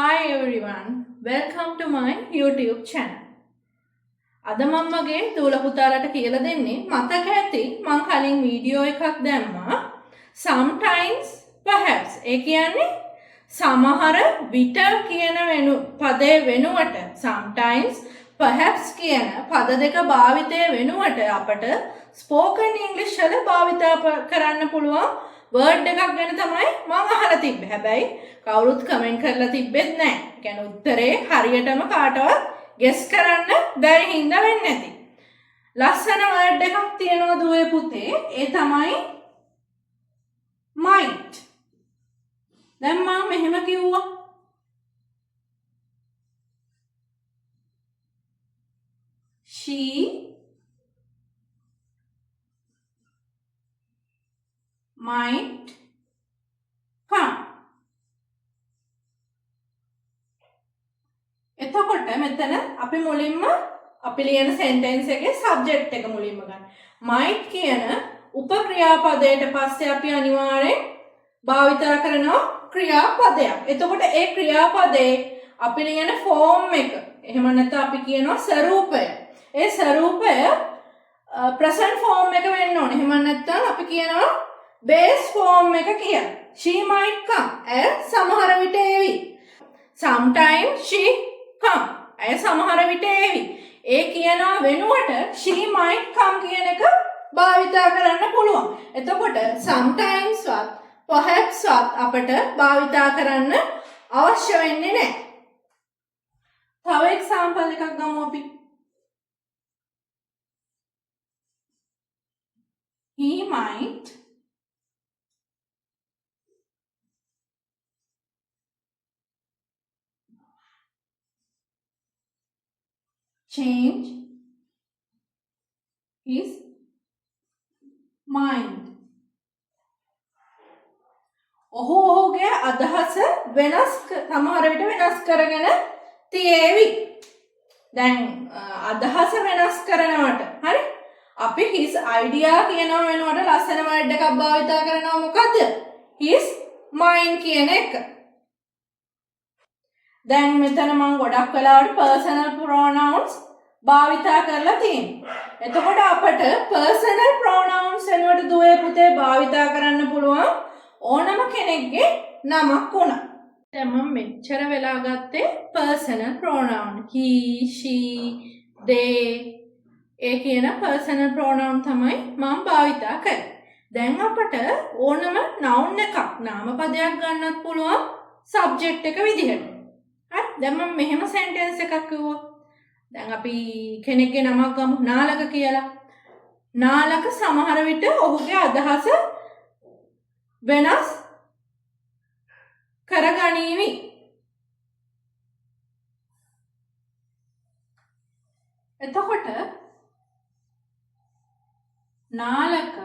Hi everyone, welcome to my YouTube channel. අද මම මගේ දූල පුතාලට කියලා දෙන්නේ මතක ඇති මම කලින් වීඩියෝ එකක් දැම්මා sometimes perhaps ඒ කියන්නේ සමහර විට කියන පදේ වෙනුවට sometimes perhaps කියන පද දෙක භාවිතය වෙනුවට අපට spoken English වල භාවිත කරන්න පුළුවන් වර්ඩ් එකක් ගැන තමයි මම අහලා තිබ්බේ. හැබැයි කවුරුත් කමෙන්ට් කරලා තිබ්බෙත් නැහැ. ඒ කියන්නේ උත්තරේ හරියටම කාටවත් ගෙස් කරන්න බැරි හින්දා වෙන්නේ නැති. ලස්සන වර්ඩ් එකක් තියෙනවා දුවේ පුතේ. ඒ තමයි might. දැන් මම මෙහෙම කිව්වා. She might come. එතකොට මෙතන අපි මුලින්ම අපි ලියන sentence එකේ subject එක මුලින්ම ගන්න. might කියන උපක්‍රියාපදයට පස්සේ අපි අනිවාර්යෙන් භාවිත කරන ක්‍රියාපදයක්. එතකොට ඒ ක්‍රියාපදේ අපි ලියන form එක එහෙම නැත්නම් අපි කියනවා ස්වරූපය. ඒ ස්වරූපය present form එක වෙන්න ඕනේ. එහෙම නැත්නම් අපි කියනවා base form එක කියලා. she might come. ඇය සමහර විට ඒවි. sometimes she come. ඇය සමහර විට ඒවි. ඒ කියනවා වෙනුවට she might come කියන එක භාවිත කරන්න පුළුවන්. එතකොට sometimes වත් perhaps වත් අපිට භාවිත කරන්න අවශ්‍ය වෙන්නේ නැහැ. තව example එකක් ගමු අපි. He might change his mind. ඔහුගේ අදහස සමහර විට වෙනස් කරගෙන තියේවි. දැන් අදහස වෙනස් කරනවට හරි අපි his idea කියනවා වෙනවට ලස්සන වර්ඩ් එකක් භාවිත කරනවා මොකද්ද? his mind කියන එක. දැන් මෙතන මම ගොඩක් වෙලාවට personal pronouns භාවිත කරලා තියෙනවා. එතකොට අපට personal pronouns වෙනුවට දුවේ පුතේ භාවිත කරන්න පුළුවන් ඕනම කෙනෙක්ගේ නමක් වුණා. දැන් මම මෙච්චර වෙලා ගත්තේ personal pronoun. he, she, they ඒ කියන personal pronoun තමයි මම භාවිත කරන්නේ. දැන් අපට ඕනම noun එකක් නාමපදයක් ගන්නත් පුළුවන් subject එක විදිහට. හරි දැන් මම මෙහෙම sentence එකක් කිව්වා. දැන් අපි කෙනෙක්ගේ නමක් ගමු නාලක කියලා. නාලක සමහර විට ඔහුගේ අදහස වෙනස් කරගනීවි. එතකොට නාලක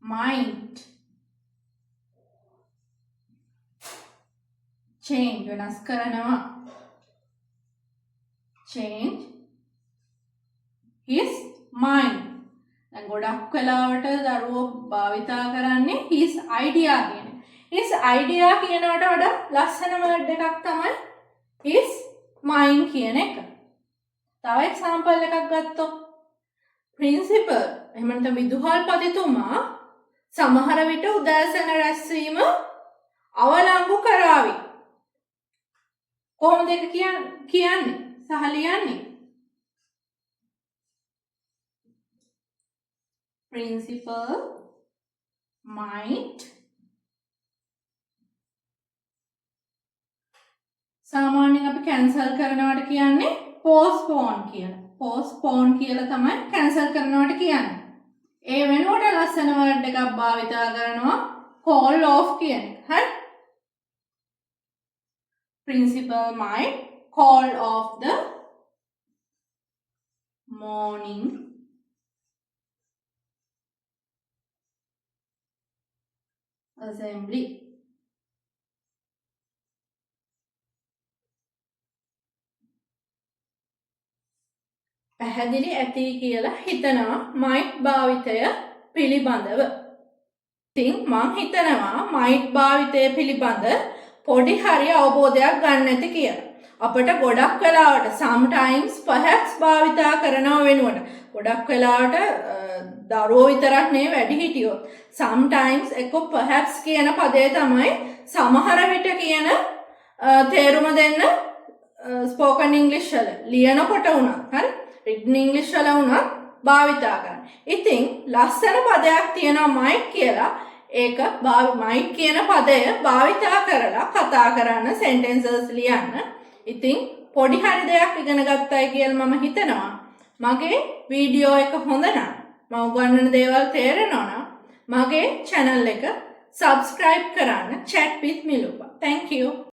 might change වෙනස් කරනවා. change his mind. දැන් ගොඩක් වෙලාවට දරුවෝ භාවිතා කරන්නේ his idea කියන. his idea කියනවට වඩා ලස්සන වර්ඩ් එකක් තමයි his mind කියන එක. තව එක්සැම්පල් එකක් ගත්තොත් principal එහෙම නැත්නම් විදුහල්පතිතුමා සමහර විට උදෑසන රැස්වීම අවලංගු කරાવી. කොහොමද ඒක කියන්නේ? සහ ලියන්නේ? Principal might සාමාන්‍යයෙන් අපි cancel කරනවට කියන්නේ postpone කියලා. postpone කියලා තමයි cancel කරනවට කියන්නේ. ඒ වෙනුවට ලස්සන වර්ඩ් එකක් භාවිත කරනවා call off කියන එක. හරි? Principal might call off the morning assembly. පැහැදිලි ඇති කියලා හිතනවා might භාවිතය පිළිබඳව. ඉතින් මං හිතනවා මයිට් භාවිතය පිළිබඳ පොඩි හරි අවබෝධයක් ගන්න ඇති කියලා. අපිට ගොඩක් වෙලාවට sometimes perhaps භාවිතා කරනව වෙනුවට ගොඩක් වෙලාවට දරුවෝ විතරක් නෙවෙයි වැඩිහිටියෝ sometimes එක්ක perhaps කියන පදේ තමයි සමහර විට කියන තේරුම දෙන්න spoken english වල ලියනකොට උනත් හරි written english වල උනත් භාවිතා කරන්න. ඉතින් ලස්සන පදයක් තියෙනවා might කියලා. ඒක might කියන පදය භාවිතා කරලා කතා කරන්න sentences ලියන්න. ඉතින් පොඩි හරි දෙයක් ඉගෙන ගත්තයි කියලා මම හිතනවා. මගේ වීඩියෝ එක හොඳ නම් මම උගන්වන දේවල් තේරෙනවා නම් මගේ channel එක subscribe කරන්න chat with Milupa. Thank you.